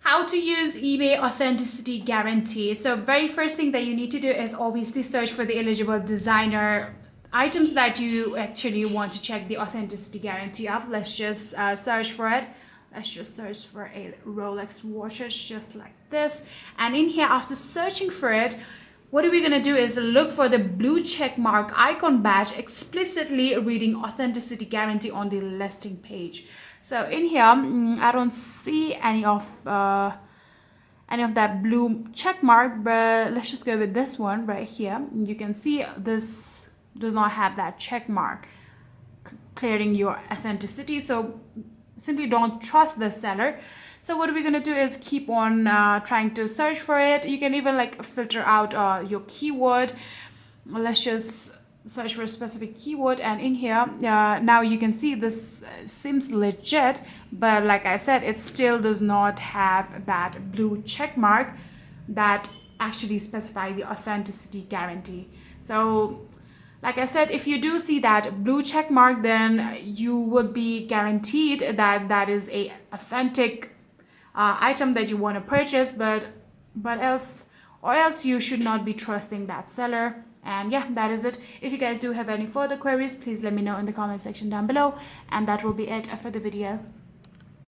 How to use eBay authenticity guarantee. So very first thing that you need to do is obviously search for the eligible designer items that you actually want to check the authenticity guarantee of. Let's just search for it. Let's just search for a Rolex watch, just like this. And in here, after searching for it, what are we going to do is look for the blue check mark icon badge explicitly reading authenticity guarantee on the listing page. So in here, I don't see any of that blue check mark, but let's just go with this one right here. You can see this does not have that check mark clearing your authenticity, so simply don't trust the seller. So what we're gonna do is keep on trying to search for it. You can even like filter out your keyword. Let's just search for a specific keyword, and in here now you can see this seems legit, but like I said, it still does not have that blue check mark that actually specify the authenticity guarantee. So like I said, if you do see that blue check mark, then you would be guaranteed that that is a authentic item that you want to purchase, but else you should not be trusting that seller. And yeah, that is it. If you guys do have any further queries, please let me know in the comment section down below, and that will be it for the video.